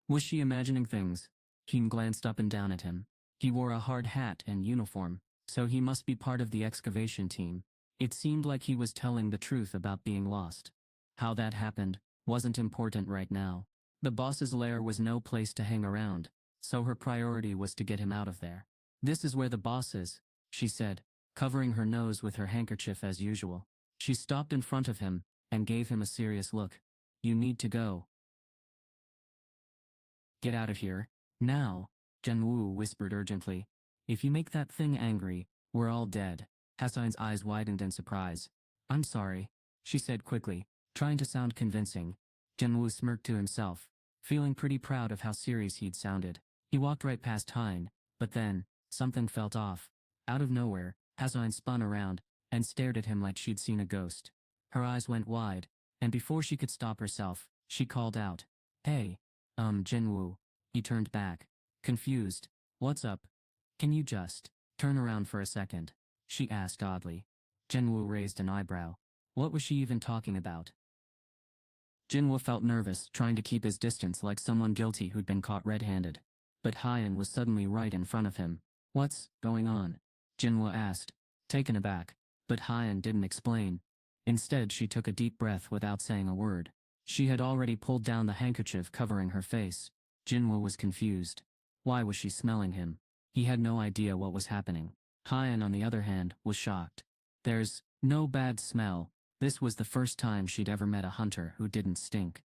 Was she imagining things? Jean glanced up and down at him. He wore a hard hat and uniform, so he must be part of the excavation team. It seemed like he was telling the truth about being lost. How that happened wasn't important right now. The boss's lair was no place to hang around, so her priority was to get him out of there. "This is where the boss is," she said, covering her nose with her handkerchief as usual. She stopped in front of him and gave him a serious look. "You need to go. Get out of here, now," Jin-Woo whispered urgently. "If you make that thing angry, we're all dead." Hassan's eyes widened in surprise. "I'm sorry," she said quickly, trying to sound convincing. Jin-Woo smirked to himself, feeling pretty proud of how serious he'd sounded. He walked right past Hein, but then, something felt off. Out of nowhere, Hassan spun around and stared at him like she'd seen a ghost. Her eyes went wide, and before she could stop herself, she called out, "Hey, Jin-Woo." He turned back, confused. "What's up? Can you just turn around for a second?" she asked oddly. Jin-Woo raised an eyebrow. What was she even talking about? Jin-Woo felt nervous, trying to keep his distance like someone guilty who'd been caught red-handed. But Hein was suddenly right in front of him. "What's going on?" Jin-Woo asked, taken aback. But Hein didn't explain. Instead, she took a deep breath without saying a word. She had already pulled down the handkerchief covering her face. Jin-Woo was confused. Why was she smelling him? He had no idea what was happening. Hein, on the other hand, was shocked. There's no bad smell. This was the first time she'd ever met a hunter who didn't stink.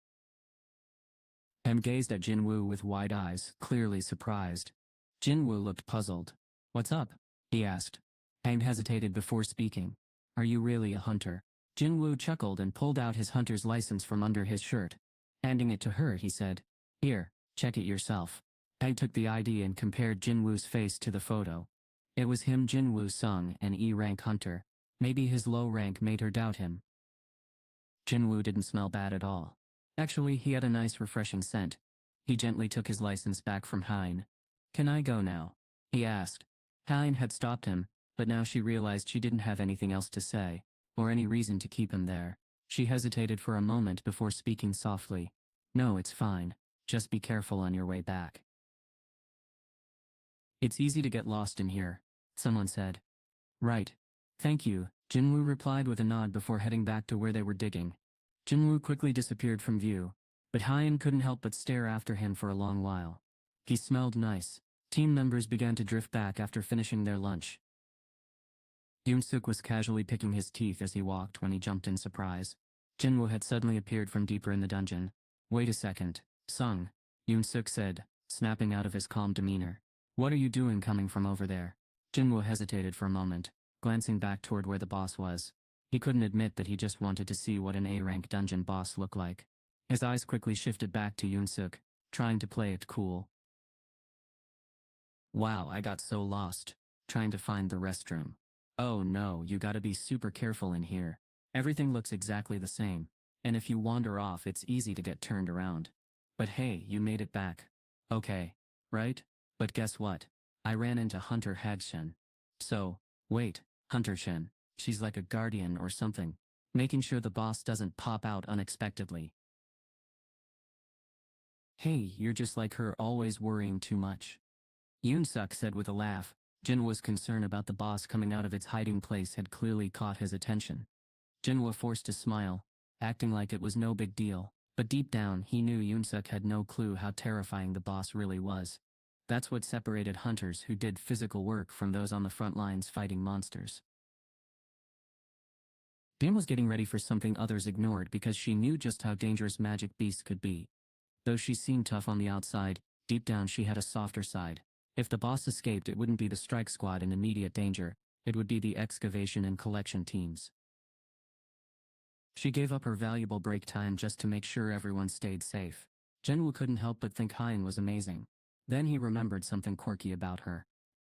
Hem gazed at Jin-Woo with wide eyes, clearly surprised. Jin-Woo looked puzzled. "What's up?" he asked. Hem hesitated before speaking. "Are you really a hunter?" Jin-Woo chuckled and pulled out his hunter's license from under his shirt. Handing it to her, he said, "Here, check it yourself." Hem took the ID and compared Jin-Woo's face to the photo. It was him. Jin-Woo Sung, an E-rank hunter. Maybe his low rank made her doubt him. Jin-Woo didn't smell bad at all. Actually, he had a nice refreshing scent. He gently took his license back from Hein. "Can I go now?" he asked. Hein had stopped him, but now she realized she didn't have anything else to say, or any reason to keep him there. She hesitated for a moment before speaking softly. "No, it's fine. Just be careful on your way back." "It's easy to get lost in here," someone said. "Right. Thank you," Jin-Woo replied with a nod before heading back to where they were digging. Jin-Woo quickly disappeared from view, but Hein couldn't help but stare after him for a long while. He smelled nice. Team members began to drift back after finishing their lunch. Yoon-suk was casually picking his teeth as he walked when he jumped in surprise. Jin-Woo had suddenly appeared from deeper in the dungeon. "Wait a second, Sung," Yoon-suk said, snapping out of his calm demeanor. "What are you doing coming from over there?" Jin-Woo hesitated for a moment, glancing back toward where the boss was. He couldn't admit that he just wanted to see what an A-rank dungeon boss looked like. His eyes quickly shifted back to Yoon-suk, trying to play it cool. "Wow, I got so lost, trying to find the restroom. Oh no, you gotta be super careful in here. Everything looks exactly the same, and if you wander off it's easy to get turned around. But hey, you made it back. Okay, right? But guess what? I ran into Hunter Hagshen. So, wait, Hunter Shen, she's like a guardian or something, making sure the boss doesn't pop out unexpectedly." "Hey, you're just like her, always worrying too much," Yoon-suk said with a laugh. Jin-Woo's concern about the boss coming out of its hiding place had clearly caught his attention. Jin-Woo forced a smile, acting like it was no big deal, but deep down he knew Yoon-suk had no clue how terrifying the boss really was. That's what separated hunters who did physical work from those on the front lines fighting monsters. Jin was getting ready for something others ignored because she knew just how dangerous magic beasts could be. Though she seemed tough on the outside, deep down she had a softer side. If the boss escaped, it wouldn't be the strike squad in immediate danger, it would be the excavation and collection teams. She gave up her valuable break time just to make sure everyone stayed safe. Jin-Woo couldn't help but think Hein was amazing. Then he remembered something quirky about her.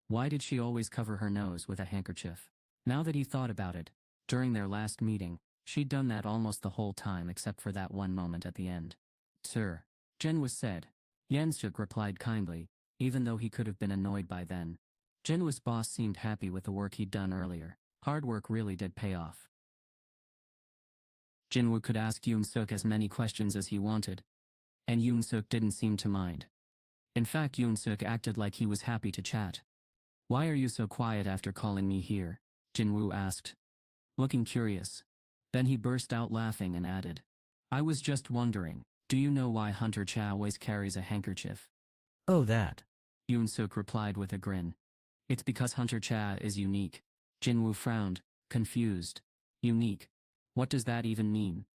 Why did she always cover her nose with a handkerchief? Now that he thought about it, during their last meeting, she'd done that almost the whole time except for that one moment at the end. "Sir," Jin-Woo said. Yoon-suk replied kindly, even though he could have been annoyed by then. Jin-Woo's boss seemed happy with the work he'd done earlier. Hard work really did pay off. Jin-Woo could ask Yoon-suk as many questions as he wanted. and Yoon-suk didn't seem to mind. In fact, Yoon-suk acted like he was happy to chat. "Why are you so quiet after calling me here?" Jin-Woo asked, looking curious. Then he burst out laughing and added, "I was just wondering, do you know why Hunter Cha always carries a handkerchief?" "Oh, that." Yoon-suk replied with a grin. "It's because Hunter Cha is unique." Jin-Woo frowned, confused. Unique? What does that even mean?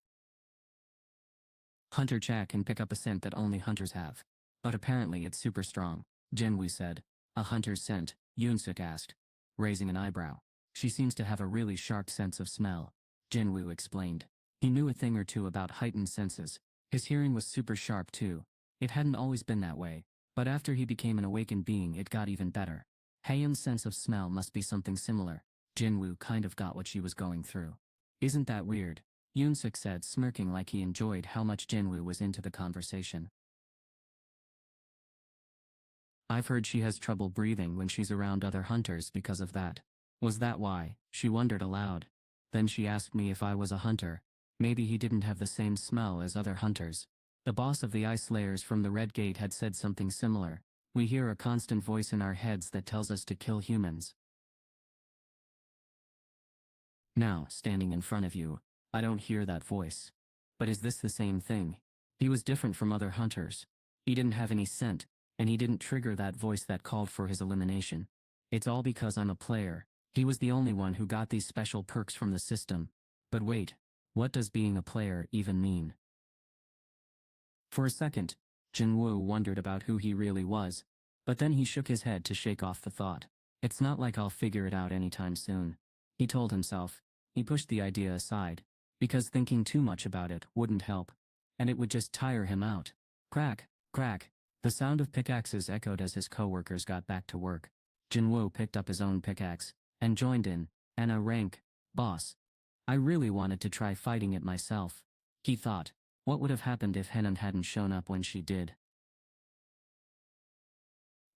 Hunter Cha can pick up a scent that only hunters have. But apparently it's super strong, Jin-Woo said. "A hunter's scent?" Yoon-suk asked, raising an eyebrow. "She seems to have a really sharp sense of smell," Jin-Woo explained. He knew a thing or two about heightened senses. His hearing was super sharp too. It hadn't always been that way, but after he became an awakened being it got even better. Haeun's sense of smell must be something similar. Jin-Woo kind of got what she was going through. "Isn't that weird?" Yoon-suk said, smirking like he enjoyed how much Jin-Woo was into the conversation. "I've heard she has trouble breathing when she's around other hunters because of that." Was that why? She wondered aloud. Then she asked me if I was a hunter. Maybe he didn't have the same smell as other hunters. The boss of the Ice Slayers from the Red Gate had said something similar. We hear a constant voice in our heads that tells us to kill humans. Now, standing in front of you, I don't hear that voice. But is this the same thing? He was different from other hunters. He didn't have any scent, and he didn't trigger that voice that called for his elimination. It's all because I'm a player. He was the only one who got these special perks from the system. But wait, what does being a player even mean? For a second, Jin-Woo wondered about who he really was, but then he shook his head to shake off the thought. It's not like I'll figure it out anytime soon, he told himself. He pushed the idea aside, because thinking too much about it wouldn't help, and it would just tire him out. Crack, crack. The sound of pickaxes echoed as his co-workers got back to work. Jin-Woo picked up his own pickaxe and joined in. "Anna rank, boss. I really wanted to try fighting it myself," he thought. What would have happened if Henan hadn't shown up when she did?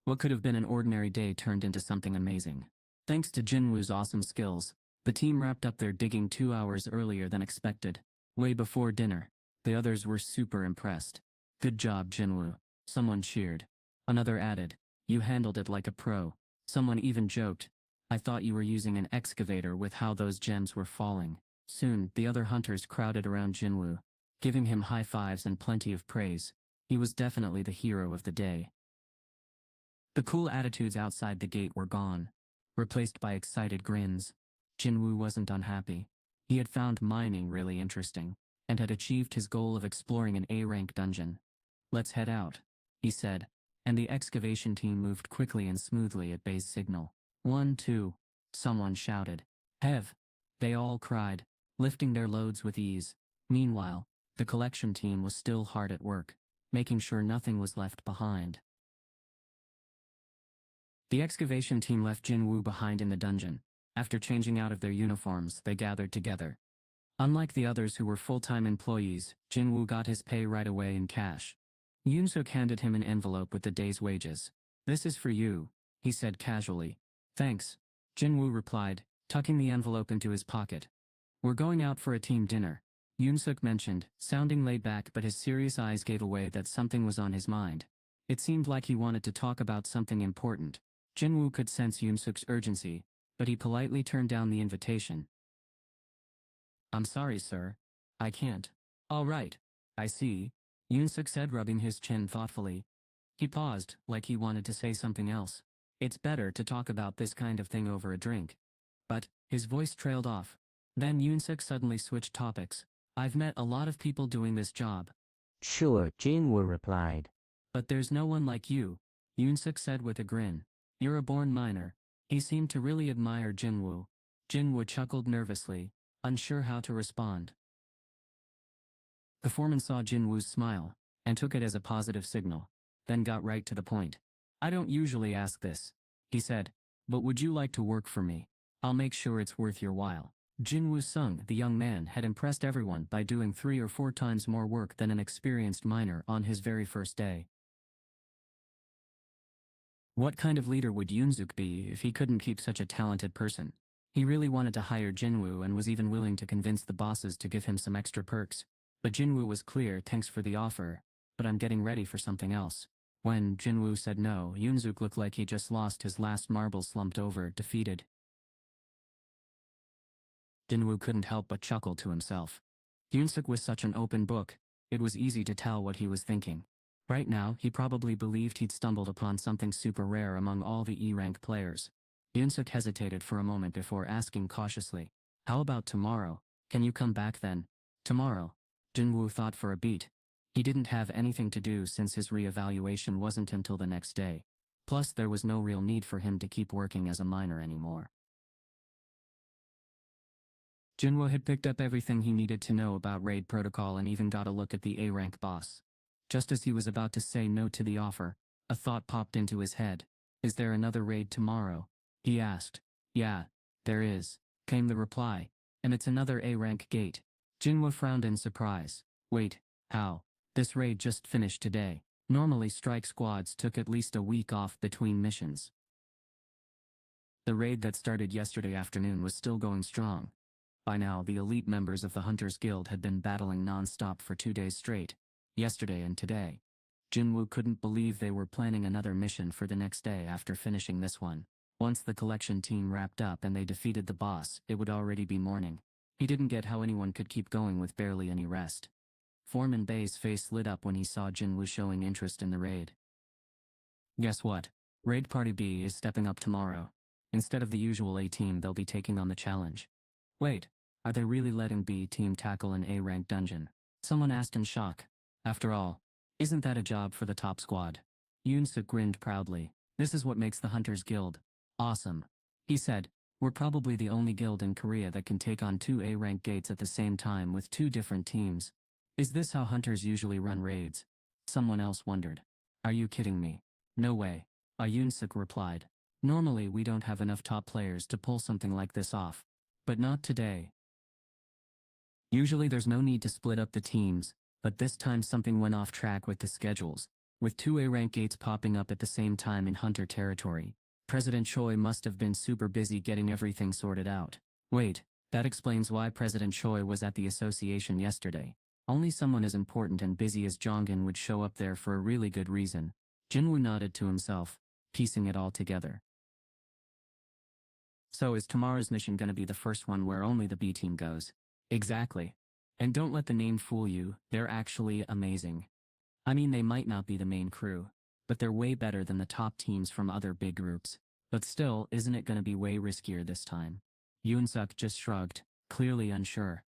What could have been an ordinary day turned into something amazing. Thanks to Jin-Woo's awesome skills, the team wrapped up their digging 2 hours earlier than expected, way before dinner. The others were super impressed. "Good job, Jin-Woo," someone cheered. Another added, "You handled it like a pro." Someone even joked, "I thought you were using an excavator with how those gems were falling." Soon, the other hunters crowded around Jin-Woo, giving him high fives and plenty of praise. He was definitely the hero of the day. The cool attitudes outside the gate were gone, replaced by excited grins. Jin-Woo wasn't unhappy. He had found mining really interesting, and had achieved his goal of exploring an A-rank dungeon. "Let's head out," he said, and the excavation team moved quickly and smoothly at Bay's signal. 1, 2, someone shouted. "Hev!" They all cried, lifting their loads with ease. Meanwhile, the collection team was still hard at work, making sure nothing was left behind. The excavation team left Jin-Woo behind in the dungeon. After changing out of their uniforms, they gathered together. Unlike the others who were full-time employees, Jin-Woo got his pay right away in cash. Yoon-suk handed him an envelope with the day's wages. "This is for you," he said casually. "Thanks," Jin-Woo replied, tucking the envelope into his pocket. "We're going out for a team dinner," Yoon-suk mentioned, sounding laid back, but his serious eyes gave away that something was on his mind. It seemed like he wanted to talk about something important. Jin-Woo could sense Yoon-suk's urgency, but he politely turned down the invitation. "I'm sorry, sir. I can't." "All right. I see," Yoon-suk said, rubbing his chin thoughtfully. He paused, like he wanted to say something else. "It's better to talk about this kind of thing over a drink." But his voice trailed off. Then Yoon-suk suddenly switched topics. "I've met a lot of people doing this job." "Sure," Jin-Woo replied. "But there's no one like you," Yoon-suk said with a grin. "You're a born miner." He seemed to really admire Jin-Woo. Jin-Woo chuckled nervously, unsure how to respond. The foreman saw Jin-Woo's smile, and took it as a positive signal, then got right to the point. "I don't usually ask this," he said, "but would you like to work for me? I'll make sure it's worth your while." Jin-Woo Sung, the young man, had impressed everyone by doing 3 or 4 times more work than an experienced miner on his very first day. What kind of leader would Yoon-suk be if he couldn't keep such a talented person? He really wanted to hire Jin-Woo and was even willing to convince the bosses to give him some extra perks. But Jin-Woo was clear, "Thanks for the offer. but I'm getting ready for something else. When Jin-Woo said no, Yoon-suk looked like he just lost his last marble, slumped over, defeated. Jin-Woo couldn't help but chuckle to himself. Yoon-suk was such an open book, it was easy to tell what he was thinking. Right now, he probably believed he'd stumbled upon something super rare among all the E-rank players. Yoon-suk hesitated for a moment before asking cautiously, "How about tomorrow? Can you come back then?" Tomorrow. Jin-Woo thought for a beat. He didn't have anything to do since his re-evaluation wasn't until the next day. Plus, there was no real need for him to keep working as a miner anymore. Jin-Woo had picked up everything he needed to know about raid protocol and even got a look at the A-rank boss. Just as he was about to say no to the offer, a thought popped into his head. "Is there another raid tomorrow?" he asked. "Yeah, there is," came the reply. "And it's another A-rank gate." Jin-Woo frowned in surprise. "Wait, how? This raid just finished today. Normally strike squads took at least a week off between missions." The raid that started yesterday afternoon was still going strong. By now, the elite members of the Hunters Guild had been battling non-stop for 2 days straight, yesterday and today. Jin-Woo couldn't believe they were planning another mission for the next day after finishing this one. Once the collection team wrapped up and they defeated the boss, it would already be morning. He didn't get how anyone could keep going with barely any rest. Foreman Bay's face lit up when he saw Jin-Woo showing interest in the raid. "Guess what? Raid Party B is stepping up tomorrow. Instead of the usual A team, they'll be taking on the challenge." "Wait, are they really letting B team tackle an A-rank dungeon?" someone asked in shock. "After all, isn't that a job for the top squad?" Yoon-suk grinned proudly. "This is what makes the Hunters Guild awesome," he said. "We're probably the only guild in Korea that can take on 2 A-rank gates at the same time with 2 different teams. Is this how hunters usually run raids?" someone else wondered. "Are you kidding me?" "No way," Yoon-suk replied. "Normally we don't have enough top players to pull something like this off. But not today. Usually there's no need to split up the teams, but this time something went off track with the schedules, with 2 A-rank gates popping up at the same time in Hunter territory. President Choi must have been super busy getting everything sorted out. Wait, that explains why President Choi was at the association yesterday. Only someone as important and busy as Jongin would show up there for a really good reason. Jin-Woo nodded to himself, piecing it all together. "So is tomorrow's mission gonna be the first one where only the B team goes?" "Exactly. And don't let the name fool you, they're actually amazing. I mean, they might not be the main crew, but they're way better than the top teams from other big groups. But still, isn't it gonna be way riskier this time?" Yoon-suk just shrugged, clearly unsure.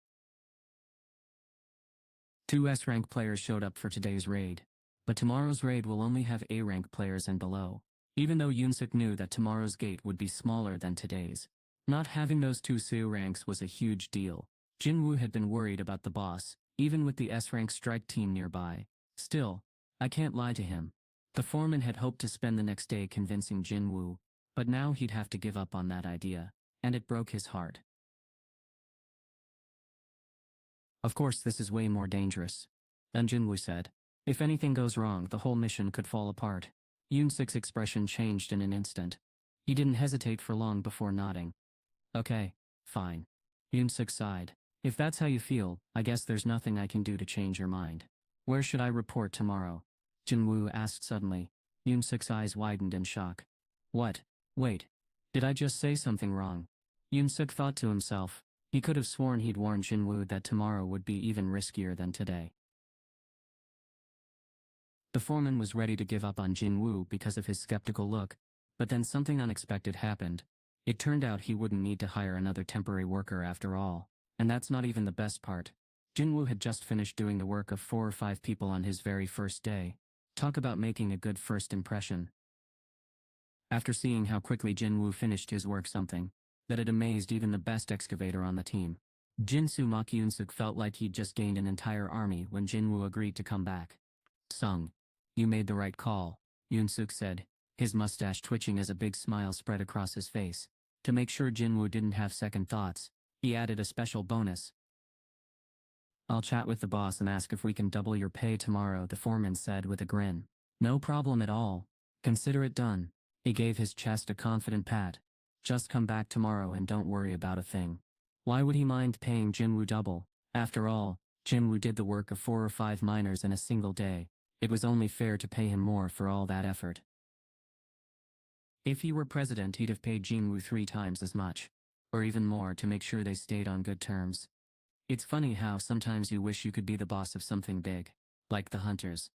2 S-rank players showed up for today's raid, but tomorrow's raid will only have A-rank players and below. Even though Yoon-suk knew that tomorrow's gate would be smaller than today's, not having those 2 SEO ranks was a huge deal. Jin-Woo had been worried about the boss, even with the S-rank strike team nearby. Still, I can't lie to him. The foreman had hoped to spend the next day convincing Jin-Woo, but now he'd have to give up on that idea, and it broke his heart. "Of course this is way more dangerous," then Jin-Woo said. "If anything goes wrong, the whole mission could fall apart." Yoon-suk's expression changed in an instant. He didn't hesitate for long before nodding. "Okay, fine." Yoon-suk sighed. "If that's how you feel, I guess there's nothing I can do to change your mind." "Where should I report tomorrow?" Jin-Woo asked suddenly. Yoon-suk's eyes widened in shock. "What? Wait. Did I just say something wrong?" Yoon-suk thought to himself. He could have sworn he'd warned Jin-Woo that tomorrow would be even riskier than today. The foreman was ready to give up on Jin-Woo because of his skeptical look, but then something unexpected happened. It turned out he wouldn't need to hire another temporary worker after all, and that's not even the best part. Jin-Woo had just finished doing the work of 4 or 5 people on his very first day. Talk about making a good first impression. After seeing how quickly Jin-Woo finished his work, something that had amazed even the best excavator on the team. Jin-Soo Mak Yoon-suk felt like he'd just gained an entire army when Jin-Woo agreed to come back. "Sung, you made the right call," Yoon-suk said, his mustache twitching as a big smile spread across his face. To make sure Jin-Woo didn't have second thoughts, he added a special bonus. "I'll chat with the boss and ask if we can double your pay tomorrow," the foreman said with a grin. "No problem at all. Consider it done." He gave his chest a confident pat. "Just come back tomorrow and don't worry about a thing." Why would he mind paying Jin-Woo double? After all, Jin-Woo did the work of 4 or 5 miners in a single day. It was only fair to pay him more for all that effort. If he were president, he'd have paid Jin-Woo 3 times as much, or even more, to make sure they stayed on good terms. It's funny how sometimes you wish you could be the boss of something big, like the hunters.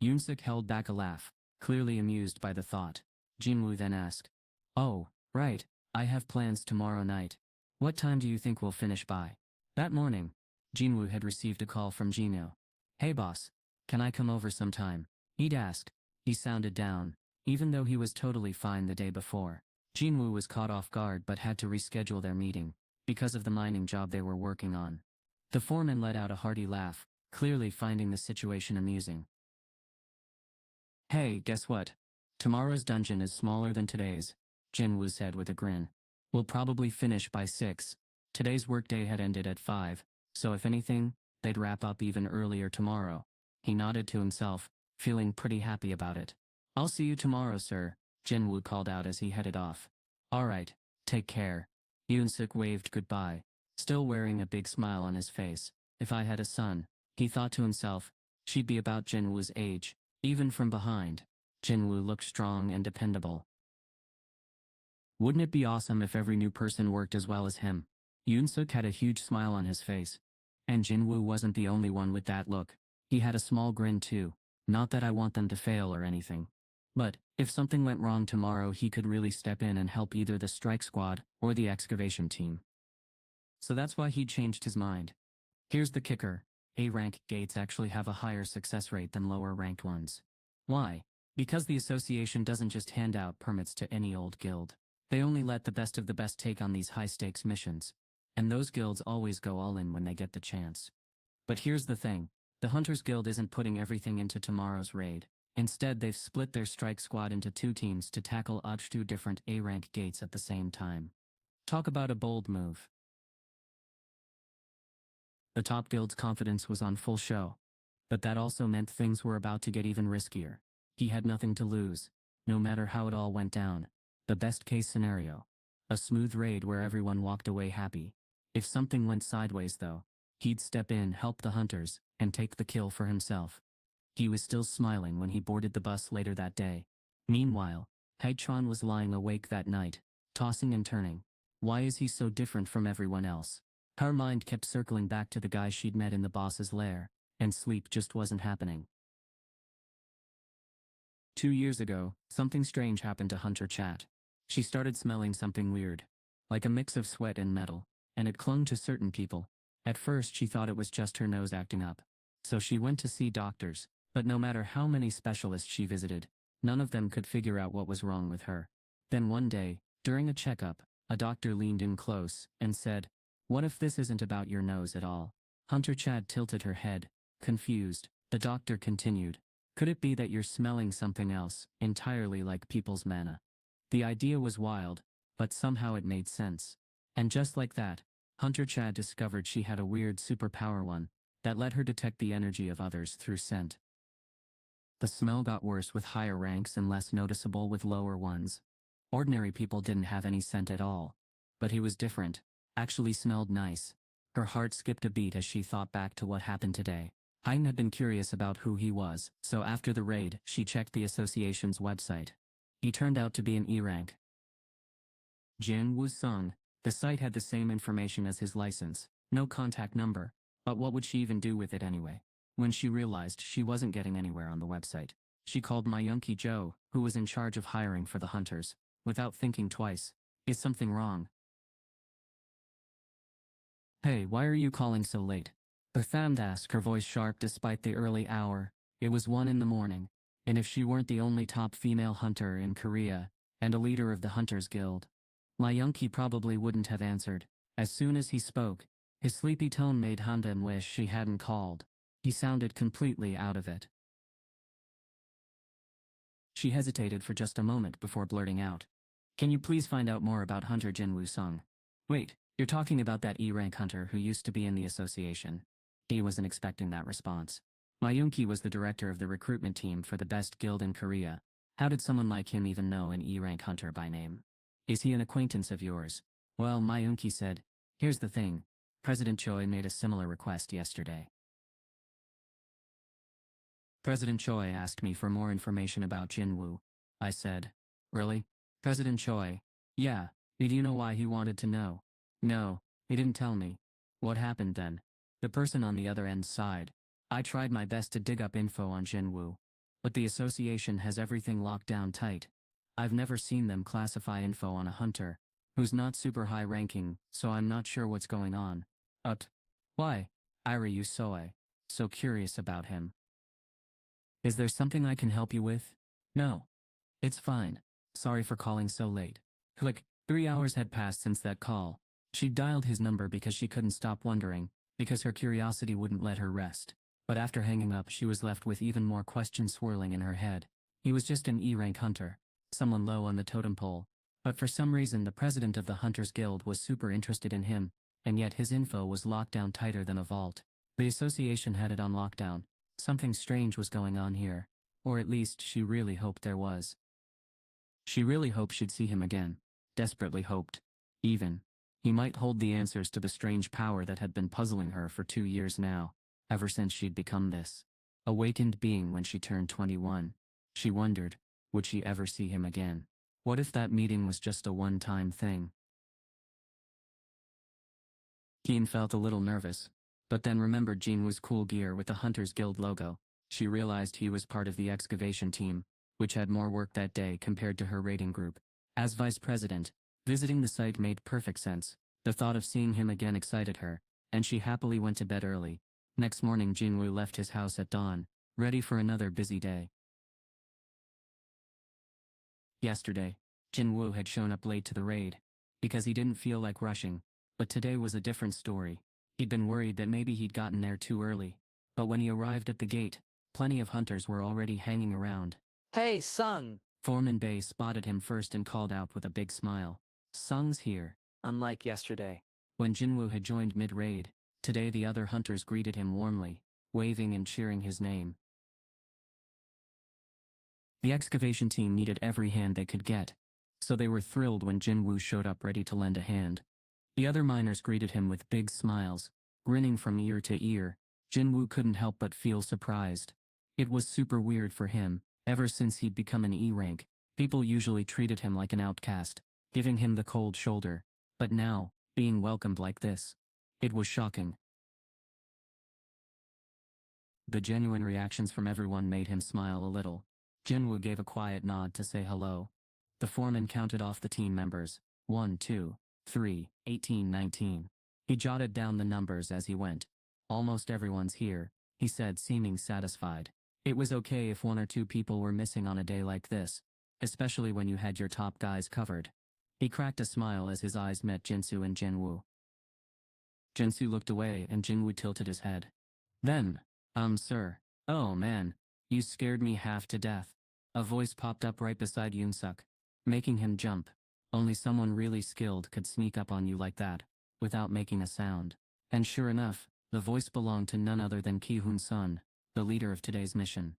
Yoon-suk held back a laugh, clearly amused by the thought. Jin-Woo then asked, "Oh, right, I have plans tomorrow night. What time do you think we'll finish by?" That morning, Jin-Woo had received a call from Jino. "Hey boss, can I come over sometime?" He'd asked. He sounded down, even though he was totally fine the day before. Jin-Woo was caught off guard but had to reschedule their meeting, because of the mining job they were working on. The foreman let out a hearty laugh, clearly finding the situation amusing. "Hey, guess what? Tomorrow's dungeon is smaller than today's," Jin-Woo said with a grin. "We'll probably finish by 6. Today's workday had ended at 5, so if anything, they'd wrap up even earlier tomorrow." He nodded to himself, feeling pretty happy about it. "I'll see you tomorrow, sir," Jin-Woo called out as he headed off. "Alright, take care." Yoon-suk waved goodbye, still wearing a big smile on his face. If I had a son, he thought to himself, she'd be about Jin-Woo's age, even from behind. Jin-Woo looked strong and dependable. Wouldn't it be awesome if every new person worked as well as him? Yoon-suk had a huge smile on his face. And Jin-Woo wasn't the only one with that look. He had a small grin too. Not that I want them to fail or anything. But, if something went wrong tomorrow, he could really step in and help either the strike squad or the excavation team. So that's why he changed his mind. Here's the kicker. A-rank gates actually have a higher success rate than lower-ranked ones. Why? Because the association doesn't just hand out permits to any old guild. They only let the best of the best take on these high-stakes missions. And those guilds always go all in when they get the chance. But here's the thing. The Hunters Guild isn't putting everything into tomorrow's raid. Instead, they've split their strike squad into 2 teams to tackle 2 different A-rank gates at the same time. Talk about a bold move. The top guild's confidence was on full show. But that also meant things were about to get even riskier. He had nothing to lose, no matter how it all went down. The best-case scenario. A smooth raid where everyone walked away happy. If something went sideways though, he'd step in, help the hunters, and take the kill for himself. He was still smiling when he boarded the bus later that day. Meanwhile, Haechan was lying awake that night, tossing and turning. Why is he so different from everyone else? Her mind kept circling back to the guy she'd met in the boss's lair, and sleep just wasn't happening. 2 years ago, something strange happened to Hunter Chat. She started smelling something weird, like a mix of sweat and metal, and it clung to certain people. At first she thought it was just her nose acting up. So she went to see doctors, but no matter how many specialists she visited, none of them could figure out what was wrong with her. Then one day, during a checkup, a doctor leaned in close and said, "What if this isn't about your nose at all?" Hunter Chad tilted her head, confused. The doctor continued, "Could it be that you're smelling something else, entirely like people's mana?" The idea was wild, but somehow it made sense. And just like that, Hunter Chad discovered she had a weird superpower, one that let her detect the energy of others through scent. The smell got worse with higher ranks and less noticeable with lower ones. Ordinary people didn't have any scent at all. But he was different, actually smelled nice. Her heart skipped a beat as she thought back to what happened today. Hein had been curious about who he was, so after the raid, she checked the association's website. He turned out to be an E-rank. Jin-Woo Sung. The site had the same information as his license, no contact number, but what would she even do with it anyway? When she realized she wasn't getting anywhere on the website, she called Mayunki Joe, who was in charge of hiring for the hunters, without thinking twice. "Is something wrong?" "Hey, why are you calling so late?" Bethamd asked, her voice sharp despite the early hour. It was 1 in the morning, and if she weren't the only top female hunter in Korea, and a leader of the Hunters Guild, Mayunki probably wouldn't have answered. As soon as he spoke, his sleepy tone made Handan wish she hadn't called. He sounded completely out of it. She hesitated for just a moment before blurting out, "Can you please find out more about Hunter Jin-Woo Sung?" "Wait, you're talking about that E-rank hunter who used to be in the association?" He wasn't expecting that response. Mayunki was the director of the recruitment team for the best guild in Korea. How did someone like him even know an E-rank hunter by name? "Is he an acquaintance of yours?" "Well," Mayunki said, "here's the thing. President Choi made a similar request yesterday." President Choi asked me for more information about Jin-Woo. I said. Really? President Choi? Yeah. Did you know why he wanted to know? No, he didn't tell me. What happened then? The person on the other end sighed. I tried my best to dig up info on Jin-Woo. But the association has everything locked down tight. I've never seen them classify info on a hunter who's not super high ranking, so I'm not sure what's going on. Why? Ira Yusoi. So curious about him. Is there something I can help you with? No. It's fine. Sorry for calling so late. Click. 3 hours had passed since that call. She dialed his number because she couldn't stop wondering, because her curiosity wouldn't let her rest. But after hanging up, she was left with even more questions swirling in her head. He was just an E-rank hunter, someone low on the totem pole. But for some reason the president of the Hunters Guild was super interested in him, and yet his info was locked down tighter than a vault. The association had it on lockdown. Something strange was going on here. Or at least she really hoped there was. She really hoped she'd see him again. Desperately hoped. Even. He might hold the answers to the strange power that had been puzzling her for 2 years now, ever since she'd become this awakened being when she turned 21. She wondered, would she ever see him again? What if that meeting was just a one-time thing? Keen felt a little nervous, but then remembered Jin-Woo's cool gear with the Hunters Guild logo. She realized he was part of the excavation team, which had more work that day compared to her raiding group. As vice president, visiting the site made perfect sense. The thought of seeing him again excited her, and she happily went to bed early. Next morning Jin-Woo left his house at dawn, ready for another busy day. Yesterday, Jin-Woo had shown up late to the raid, because he didn't feel like rushing, but today was a different story. He'd been worried that maybe he'd gotten there too early, but when he arrived at the gate, plenty of hunters were already hanging around. Hey, Sung! Foreman Bay spotted him first and called out with a big smile. Sung's here. Unlike yesterday. When Jin-Woo had joined mid-raid, today the other hunters greeted him warmly, waving and cheering his name. The excavation team needed every hand they could get, so they were thrilled when Jin-Woo showed up ready to lend a hand. The other miners greeted him with big smiles, grinning from ear to ear. Jin-Woo couldn't help but feel surprised. It was super weird for him. Ever since he'd become an E-rank, people usually treated him like an outcast, giving him the cold shoulder. But now, being welcomed like this, it was shocking. The genuine reactions from everyone made him smile a little. Jin-Woo gave a quiet nod to say hello. The foreman counted off the team members. 1, 2, 3, 18, 19. He jotted down the numbers as he went. Almost everyone's here, he said, seeming satisfied. It was okay if 1 or 2 people were missing on a day like this, especially when you had your top guys covered. He cracked a smile as his eyes met Jinsu and Jin-Woo. Jinsu looked away and Jin-Woo tilted his head. Then, sir. Oh man, you scared me half to death. A voice popped up right beside Yoon-suk, making him jump. Only someone really skilled could sneak up on you like that, without making a sound. And sure enough, the voice belonged to none other than Ki-hoon's son, the leader of today's mission.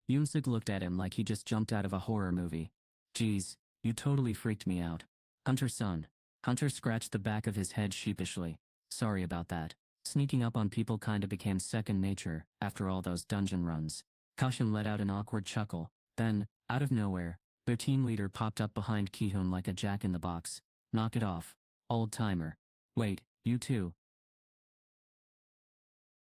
Yoon-suk looked at him like he just jumped out of a horror movie. Geez, you totally freaked me out. Hunter's son. Hunter scratched the back of his head sheepishly. Sorry about that. Sneaking up on people kinda became second nature after all those dungeon runs. Kashin let out an awkward chuckle. Then, out of nowhere, their team leader popped up behind Ki-hoon like a jack-in-the-box. Knock it off. Old-timer. Wait, you too.